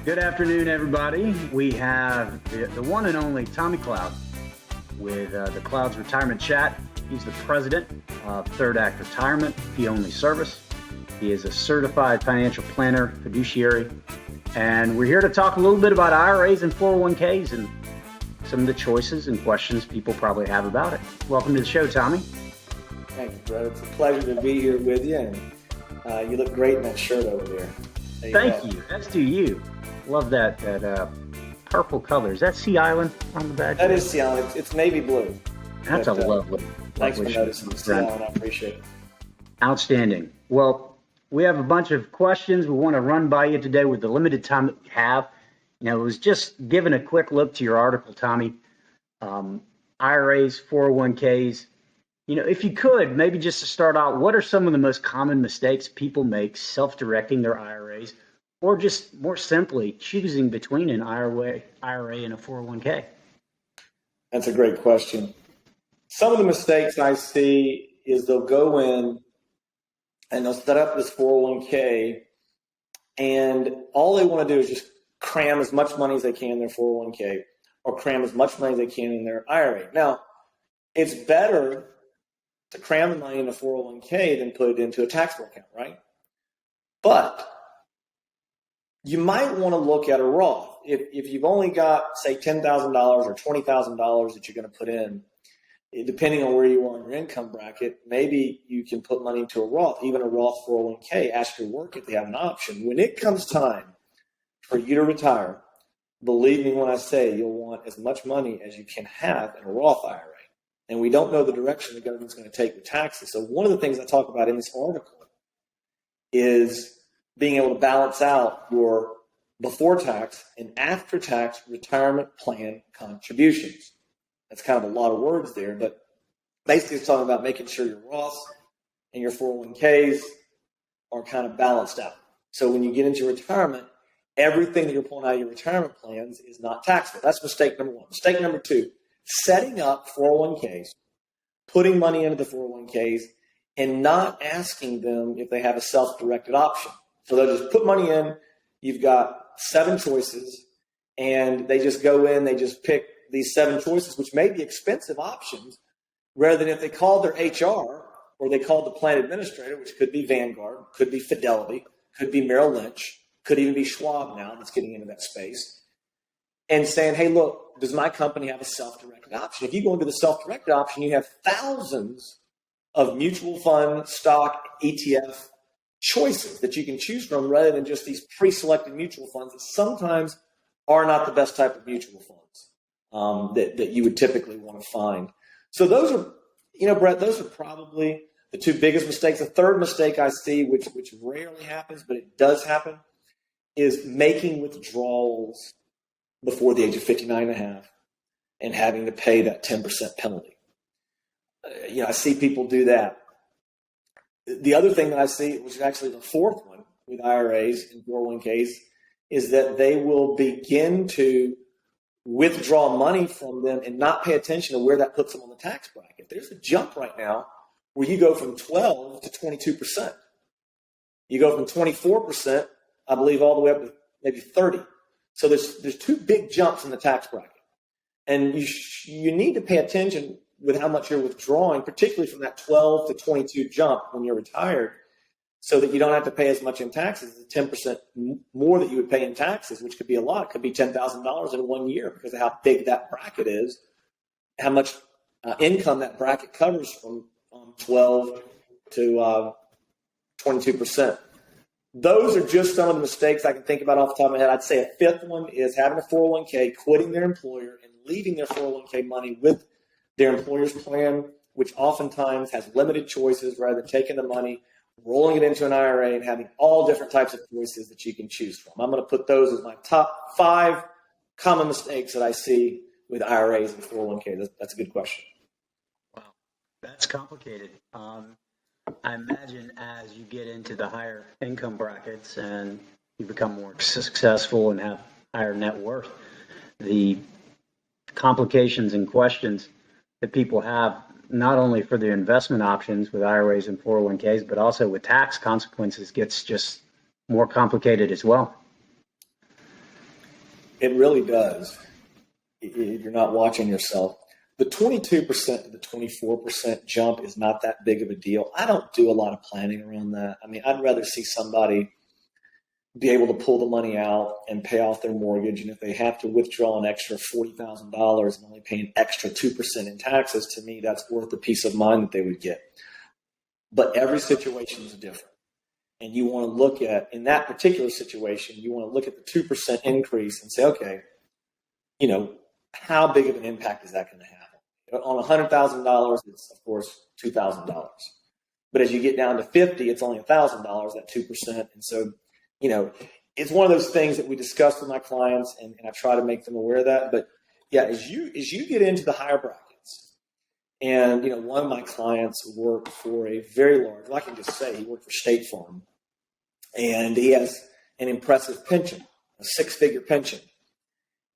Good afternoon, everybody. We have the one and only Tommy Cloud with the Cloud's Retirement Chat. He's the president of Third Act Retirement, fee-only service. He is a certified financial planner, fiduciary, and we're here to talk a little bit about IRAs and 401ks and some of the choices and questions people probably have about it. Welcome to the show, Tommy. Thank you, brother. It's a pleasure to be here with you, and you look great in that shirt over there. Thank you. As do you. Love that purple color. Is that Sea Island on the back? That is Sea Island. It's navy blue. That's a lovely Thanks for shirt. noticing Sea Island. I appreciate it. Outstanding. Well, we have a bunch of questions we want to run by you today with the limited time that we have. It was just giving a quick look to your article, Tommy. IRAs, 401ks. If you could, maybe just to start out, what are some of the most common mistakes people make self-directing their IRAs, or just more simply choosing between an IRA and a 401k? That's a great question. Some of the mistakes I see is they'll go in and they'll set up this 401k, and all they want to do is just cram as much money as they can in their 401k or cram as much money as they can in their IRA. Now, it's better to cram the money in a 401k than put it into a taxable account, right? But you might want to look at a Roth. If you've only got, say, $10,000 or $20,000 that you're going to put in, depending on where you are in your income bracket, maybe you can put money into a Roth, even a Roth 401k. Ask your work if they have an option. When it comes time for you to retire, believe me when I say you'll want as much money as you can have in a Roth IRA. And we don't know the direction the government's going to take with taxes. So one of the things I talk about in this article is being able to balance out your before tax and after tax retirement plan contributions. That's kind of a lot of words there, but basically it's talking about making sure your Roths and your 401ks are kind of balanced out. So when you get into retirement, everything that you're pulling out of your retirement plans is not taxable. That's mistake number one. Mistake number two, setting up 401ks, putting money into the 401ks, and not asking them if they have a self-directed option. So they'll just put money in. You've got 7 choices, and they just go in, they just pick these 7 choices, which may be expensive options, rather than if they called their HR or they called the plan administrator, which could be Vanguard, could be Fidelity, could be Merrill Lynch, could even be Schwab now that's getting into that space, and saying, hey, look, does my company have a self-directed option? If you go into the self-directed option, you have thousands of mutual fund, stock, ETF choices that you can choose from rather than just these pre-selected mutual funds that sometimes are not the best type of mutual funds that you would typically want to find. So those are, Brett, those are probably the 2 biggest mistakes. The third mistake I see, which rarely happens, but it does happen, is making withdrawals before the age of 59 and a half and having to pay that 10% penalty. I see people do that. The other thing that I see, which is actually the fourth one with IRAs and 401ks, is that they will begin to withdraw money from them and not pay attention to where that puts them on the tax bracket. There's a jump right now where you go from 12 to 22%. You go from 24%, I believe, all the way up to maybe 30. So there's 2 big jumps in the tax bracket. And you need to pay attention with how much you're withdrawing, particularly from that 12 to 22 jump when you're retired, so that you don't have to pay as much in taxes, the 10% more that you would pay in taxes, which could be a lot. It could be $10,000 in 1 year because of how big that bracket is, how much income that bracket covers from 12 to 22%. Those are just some of the mistakes I can think about off the top of my head. I'd say a fifth one is having a 401k, quitting their employer, and leaving their 401k money with their employer's plan, which oftentimes has limited choices rather than taking the money, rolling it into an IRA, and having all different types of choices that you can choose from. I'm going to put those as my top 5 common mistakes that I see with IRAs and 401k. That's a good question. Wow, that's complicated. I imagine as you get into the higher income brackets and you become more successful and have higher net worth, the complications and questions that people have, not only for their investment options with IRAs and 401ks, but also with tax consequences, gets just more complicated as well. It really does. You're not watching yourself. The 22% to the 24% jump is not that big of a deal. I don't do a lot of planning around that. I mean, I'd rather see somebody be able to pull the money out and pay off their mortgage. And if they have to withdraw an extra $40,000 and only pay an extra 2% in taxes, to me, that's worth the peace of mind that they would get. But every situation is different. And you want to look at, in that particular situation, you want to look at the 2% increase and say, okay, you know, how big of an impact is that going to have? On $100,000, it's, of course, $2,000. But as you get down to 50, it's only $1,000, that 2%. And so, you know, it's one of those things that we discuss with my clients, and I try to make them aware of that. But yeah, as you get into the higher brackets, and you know, one of my clients worked for a very large, well, I can just say he worked for State Farm, and he has an impressive pension, a 6-figure pension.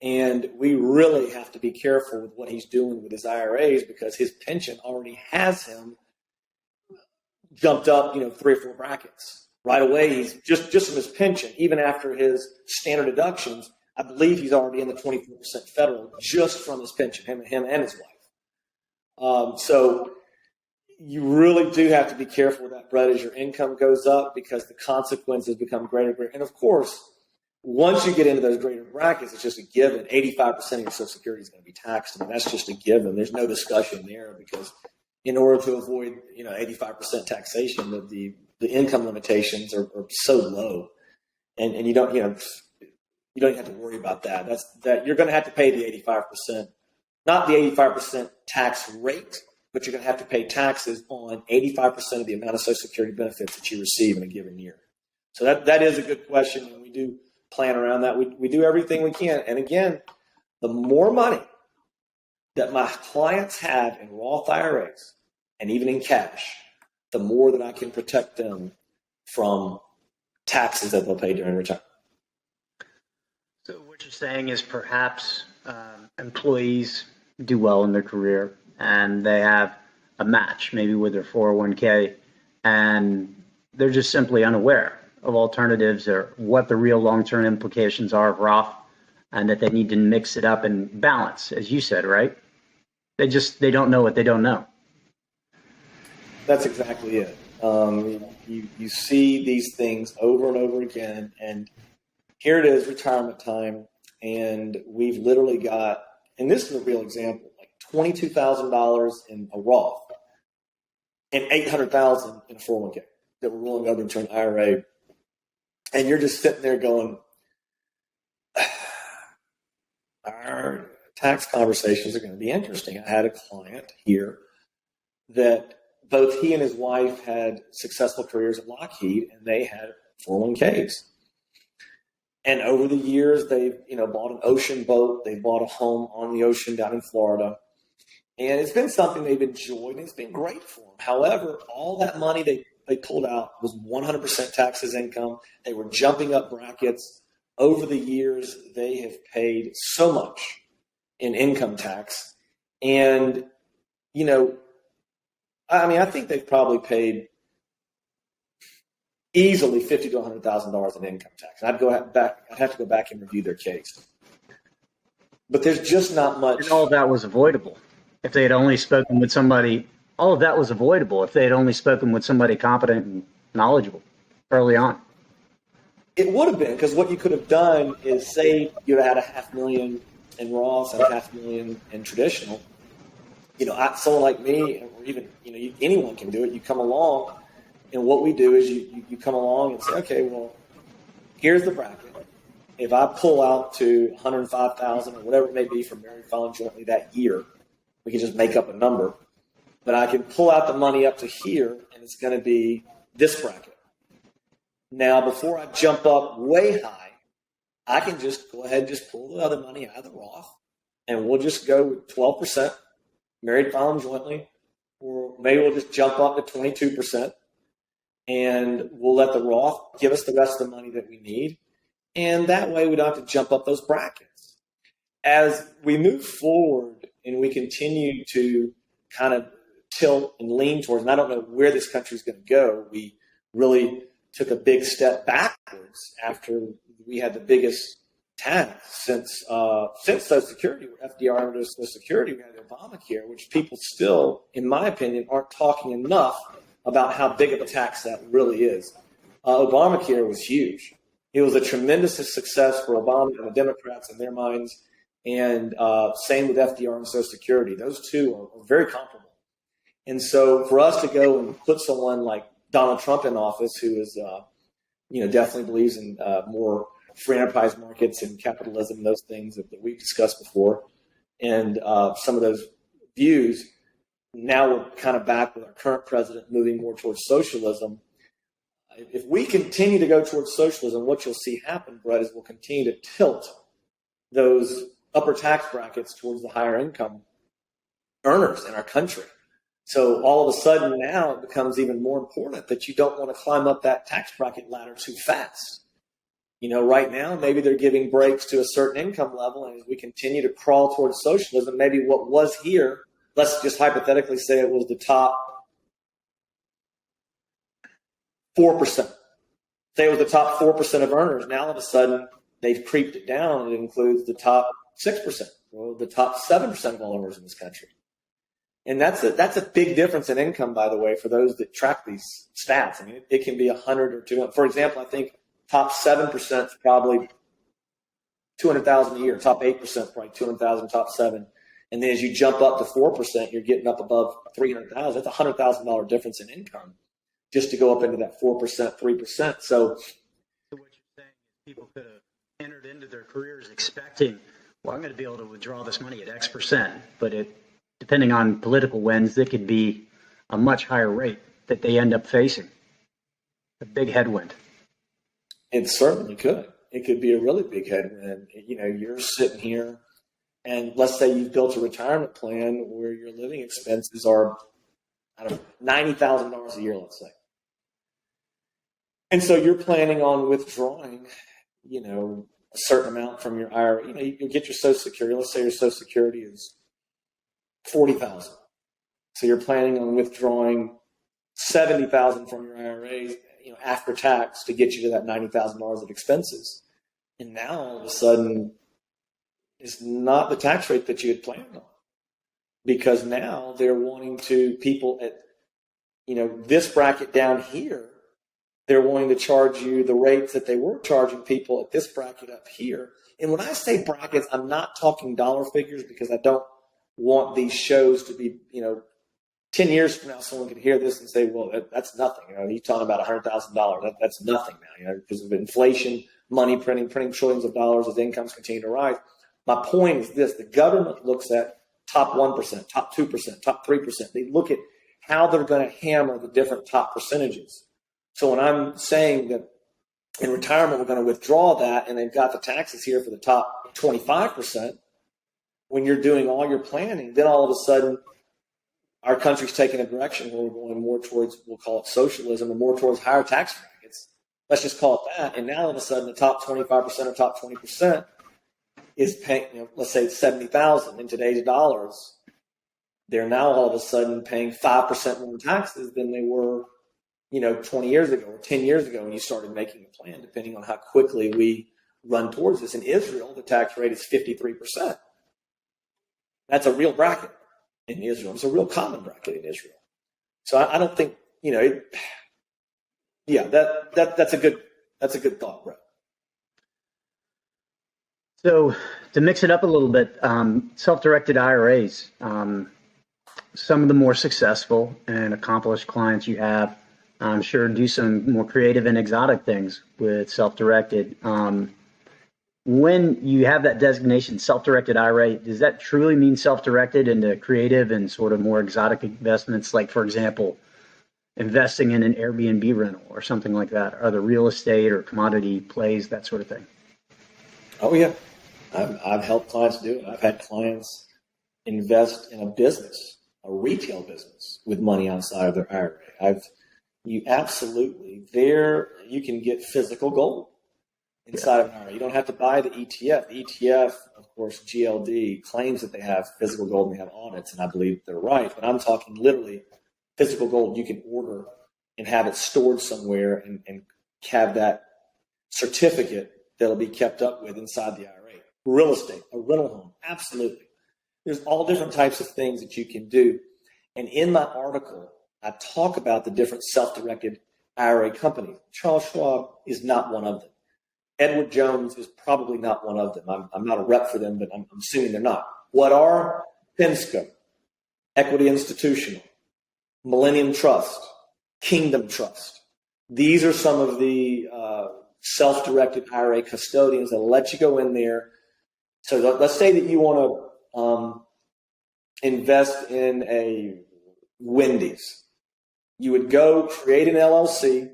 And we really have to be careful with what he's doing with his IRAs, because his pension already has him jumped up, you know, 3 or 4 brackets. Right away, he's just from his pension, even after his standard deductions, I believe he's already in the 24% federal just from his pension, him and his wife. So you really do have to be careful with that, Brett, as your income goes up, because the consequences become greater and greater. And of course, once you get into those greater brackets, it's just a given. 85% of your Social Security is going to be taxed. I mean, that's just a given. There's no discussion there, because in order to avoid, you know, 85% taxation, the income limitations are so low, and you don't have to worry about that. That you're going to have to pay the 85%, not the 85% tax rate, but you're going to have to pay taxes on 85% of the amount of Social Security benefits that you receive in a given year. So that is a good question, and we do plan around that. We do everything we can. And again, the more money that my clients have in Roth IRAs and even in cash, the more that I can protect them from taxes that they'll pay during retirement. So what you're saying is perhaps employees do well in their career and they have a match maybe with their 401k, and they're just simply unaware of alternatives or what the real long-term implications are of Roth, and that they need to mix it up and balance, as you said, right? They don't know what they don't know. That's exactly it. You see these things over and over again, and here it is, retirement time, and we've literally got, and this is a real example, like $22,000 in a Roth and $800,000 in a 401k that we're rolling over into an IRA, and you're just sitting there going, our tax conversations are going to be interesting. I had a client here that both he and his wife had successful careers at Lockheed, and they had 401ks. And over the years, they've bought an ocean boat. They bought a home on the ocean down in Florida. And it's been something they've enjoyed, and it's been great for them. However, all that money they pulled out was 100% taxes income. They were jumping up brackets. Over the years, they have paid so much in income tax. And, I think they've probably paid easily $50,000 to $100,000 in income tax. And I'd have to go back and review their case. But there's just not much. And all of that was avoidable if they had only spoken with somebody. All of that was avoidable if they had only spoken with somebody competent and knowledgeable early on. It would have been, because what you could have done is, say you had $500,000 in Roth and $500,000 in traditional. Someone like me, or even anyone can do it. You come along, and what we do is you come along and say, okay, well, here's the bracket. If I pull out to $105,000 or whatever it may be for married filing jointly that year, we can just make up a number. But I can pull out the money up to here, and it's going to be this bracket. Now, before I jump up way high, I can just go ahead and just pull the other money out of the Roth, and we'll just go with 12%, married filing jointly, or maybe we'll just jump up to 22%, and we'll let the Roth give us the rest of the money that we need. And that way we don't have to jump up those brackets. As we move forward and we continue to kind of tilt and lean towards, and I don't know where this country is going to go, we really took a big step backwards after we had the biggest tax since Social Security, FDR under Social Security, we had Obamacare, which people still, in my opinion, aren't talking enough about how big of a tax that really is. Obamacare was huge. It was a tremendous success for Obama and the Democrats in their minds, and same with FDR and Social Security. Those two are very comparable. And so for us to go and put someone like Donald Trump in office, who is, definitely believes in more free enterprise markets and capitalism, those things that we've discussed before, and some of those views, now we're kind of back with our current president moving more towards socialism. If we continue to go towards socialism, what you'll see happen, Brett, is we'll continue to tilt those upper tax brackets towards the higher income earners in our country. So all of a sudden now it becomes even more important that you don't want to climb up that tax bracket ladder too fast. Right now, maybe they're giving breaks to a certain income level, and as we continue to crawl towards socialism, maybe what was here, let's just hypothetically say it was the top 4%. Say it was the top 4% of earners. Now all of a sudden, they've creeped it down, and it includes the top 6%, or the top 7% of all earners in this country. And that's a big difference in income, by the way, for those that track these stats. I mean, it can be 100 or 200. For example, I think top 7% is probably $200,000 a year. Top 8% is probably $200,000. Top 7, and then as you jump up to 4%, you're getting up above $300,000. That's a $100,000 difference in income just to go up into that 4%, 3%. So what you're saying is people could have entered into their careers expecting, well, I'm going to be able to withdraw this money at X percent, but depending on political winds, it could be a much higher rate that they end up facing. A big headwind. It certainly could. It could be a really big headwind. You're sitting here, and let's say you've built a retirement plan where your living expenses are, $90,000 a year, let's say. And so you're planning on withdrawing, a certain amount from your IRA. You'll get your Social Security. Let's say your Social Security is $40,000. So you're planning on withdrawing $70,000 from your IRA, after tax, to get you to that $90,000 of expenses. And now all of a sudden, it's not the tax rate that you had planned on, because now they're wanting to, people at, this bracket down here, they're wanting to charge you the rates that they were charging people at this bracket up here. And when I say brackets, I'm not talking dollar figures, because I don't want these shows to be, 10 years from now, someone could hear this and say, well, that's nothing. He's talking about $100,000. That's nothing now, because of inflation, money printing trillions of dollars as incomes continue to rise. My point is this: the government looks at top 1%, top 2%, top 3%. They look at how they're going to hammer the different top percentages. So when I'm saying that in retirement, we're going to withdraw that, and they've got the taxes here for the top 25%, when you're doing all your planning, then all of a sudden, our country's taking a direction where we're going more towards, we'll call it socialism, and more towards higher tax brackets. Let's just call it that. And now all of a sudden, the top 25% or top 20% is paying, let's say $70,000 in today's dollars. They're now all of a sudden paying 5% more taxes than they were, 20 years ago or 10 years ago when you started making a plan, depending on how quickly we run towards this. In Israel, the tax rate is 53%. That's a real bracket in Israel. It's a real common bracket in Israel. So I don't think, that's a good thought, Brett. So to mix it up a little bit, self-directed IRAs, some of the more successful and accomplished clients you have, I'm sure, do some more creative and exotic things with self-directed. When you have that designation, self-directed IRA, does that truly mean self-directed into creative and sort of more exotic investments, like, for example, investing in an Airbnb rental or something like that? Are the real estate or commodity plays, that sort of thing? Oh, yeah. I've helped clients do it. I've had clients invest in a business, a retail business, with money outside of their IRA. You can get physical gold inside of an IRA. You don't have to buy the ETF. The ETF, of course, GLD, claims that they have physical gold and they have audits, and I believe they're right. But I'm talking literally physical gold you can order and have it stored somewhere and have that certificate that'll be kept up with inside the IRA. Real estate, a rental home, absolutely. There's all different types of things that you can do. And in my article, I talk about the different self-directed IRA companies. Charles Schwab is not one of them. Edward Jones is probably not one of them. I'm not a rep for them, but I'm assuming they're not. What are Penske, Equity Institutional, Millennium Trust, Kingdom Trust? These are some of the self-directed IRA custodians that let you go in there. So let's say that you want to invest in a Wendy's. You would go create an LLC.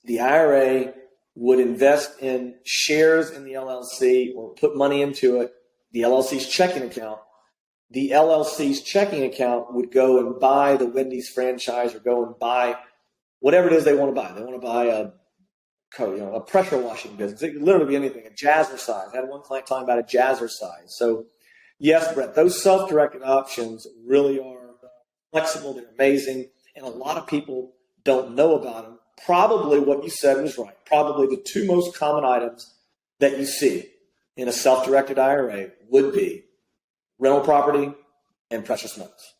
The IRA would invest in shares in the LLC or put money into it, the LLC's checking account. The LLC's checking account would go and buy the Wendy's franchise or go and buy whatever it is they want to buy. They want to buy a pressure washing business. It could literally be anything, a jazzercise. I had one client talking about a jazzercise. So yes, Brett, those self-directed options really are flexible. They're amazing. And a lot of people don't know about them. Probably what you said was right. Probably the two most common items that you see in a self-directed IRA would be rental property and precious metals.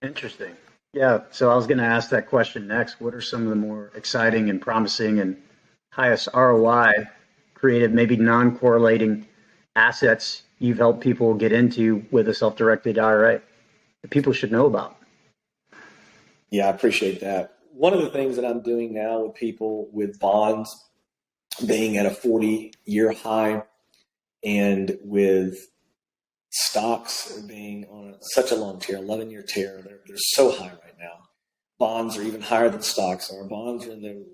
Interesting. Yeah. So I was going to ask that question next. What are some of the more exciting and promising and highest ROI creative, maybe non-correlating assets you've helped people get into with a self-directed IRA that people should know about? Yeah, I appreciate that. One of the things that I'm doing now with people with bonds being at a 40-year high and with stocks being on such a long tear, 11-year tear, they're so high right now. Bonds are even higher than stocks are. Bonds are in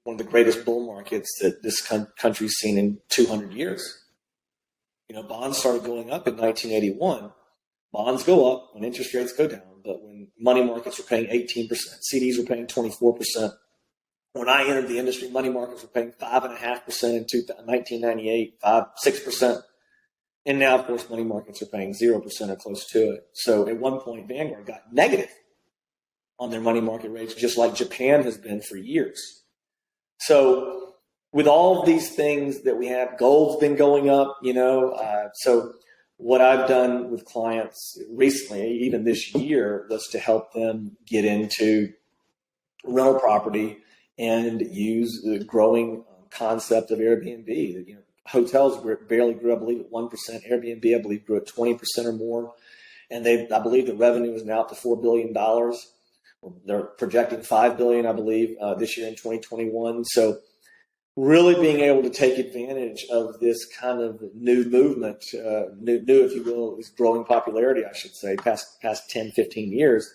one of the greatest bull markets that this country's seen in 200 years. You know, bonds started going up in 1981. Bonds go up when interest rates go down, but when money markets were paying 18%, CDs were paying 24%. When I entered the industry, money markets were paying 5.5% in 1998, 6%. And now, of course, money markets are paying 0% or close to it. So at one point, Vanguard got negative on their money market rates, just like Japan has been for years. So with all of these things that we have, gold's been going up, so what I've done with clients recently, even this year, was to help them get into rental property and use the growing concept of Airbnb. Hotels barely grew, I believe, at 1%. Airbnb, I believe, grew at 20% or more. And I believe the revenue is now up to $4 billion. They're projecting $5 billion, I believe, this year in 2021. So really being able to take advantage of this kind of new movement, new, if you will, this growing popularity, I should say, past 10, 15 years,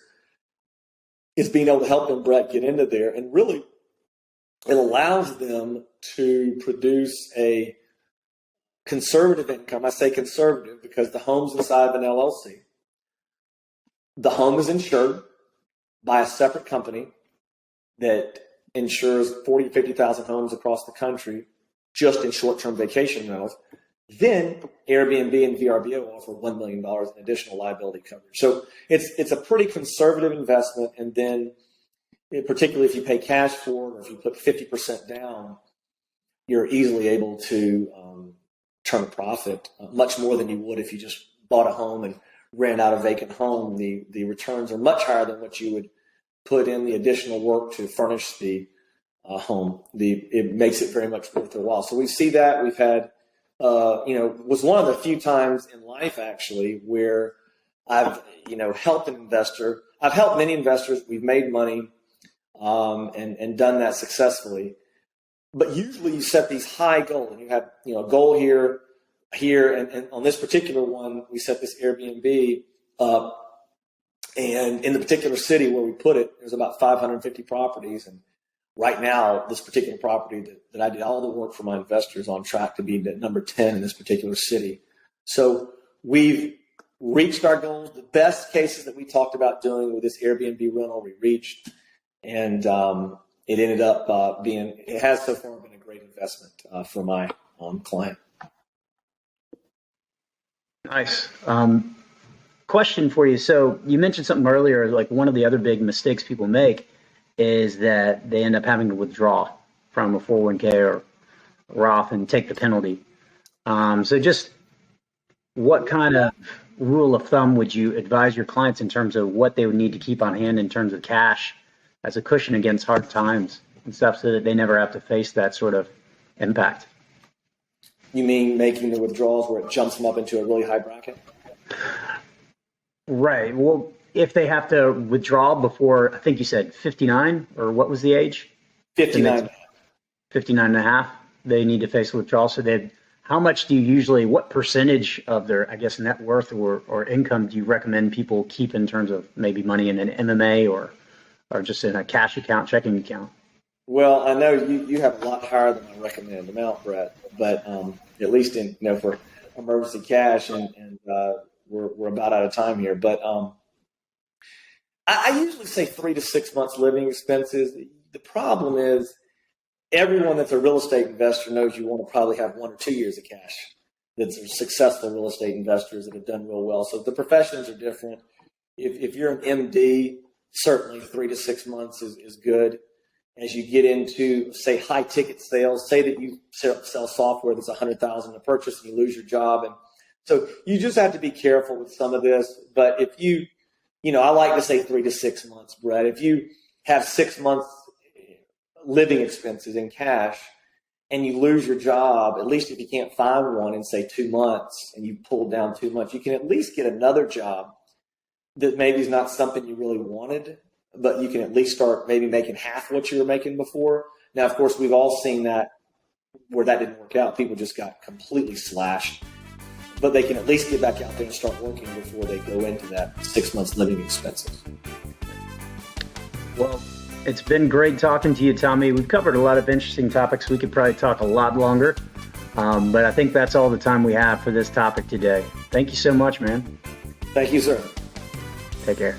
is being able to help them, Brett, get into there. And really, it allows them to produce a conservative income. I say conservative because the home's inside of an LLC. The home is insured by a separate company that insures 40 to 50,000 homes across the country just in short-term vacation rentals. Then Airbnb and VRBO offer $1 million in additional liability coverage. So it's a pretty conservative investment. And then particularly if you pay cash for it or if you put 50% down, you're easily able to turn a profit much more than you would if you just bought a home and ran out a vacant home. The returns are much higher than what you would put in the additional work to furnish the home. It makes it very much worth their while. So we see that. We've had, was one of the few times in life actually where I've, helped an investor. I've helped many investors. We've made money and done that successfully. But usually you set these high goals, and you have, a goal here, and on this particular one, we set this Airbnb up. And in the particular city where we put it, there's about 550 properties. And right now, this particular property that I did all the work for my investors on track to be at number 10 in this particular city. So we've reached our goals. The best cases that we talked about doing with this Airbnb rental, we reached. And it ended up it has so far been a great investment for my client. Nice. Question for you. So you mentioned something earlier, like one of the other big mistakes people make is that they end up having to withdraw from a 401k Roth and take the penalty. So just what kind of rule of thumb would you advise your clients in terms of what they would need to keep on hand in terms of cash as a cushion against hard times and stuff so that they never have to face that sort of impact? You mean making the withdrawals where it jumps them up into a really high bracket? Right. Well, if they have to withdraw before, I think you said 59, or what was the age? 59. 59 and a half, they need to face a withdrawal. So how much do you usually, what percentage of their, I guess, net worth or income do you recommend people keep in terms of maybe money in an MMA or just in a cash account, checking account? Well, I know you have a lot higher than my recommended amount, Brett, but at least in for emergency cash, and we're about out of time here. But I usually say 3 to 6 months living expenses. The problem is everyone that's a real estate investor knows you want to probably have 1 or 2 years of cash. That's successful real estate investors that have done real well. So the professions are different. If you're an MD, certainly 3 to 6 months is good. As you get into, say, high ticket sales, say that you sell software that's $100,000 to purchase and you lose your job. And so you just have to be careful with some of this. But if I like to say 3 to 6 months, Brett. If you have 6 months living expenses in cash and you lose your job, at least if you can't find one in, say, 2 months and you pulled down too much, you can at least get another job that maybe is not something you really wanted, but you can at least start maybe making half what you were making before. Now, of course, we've all seen that where that didn't work out. People just got completely slashed, but they can at least get back out there and start working before they go into that 6 months living expenses. Well, it's been great talking to you, Tommy. We've covered a lot of interesting topics. We could probably talk a lot longer, but I think that's all the time we have for this topic today. Thank you so much, man. Thank you, sir. Take care.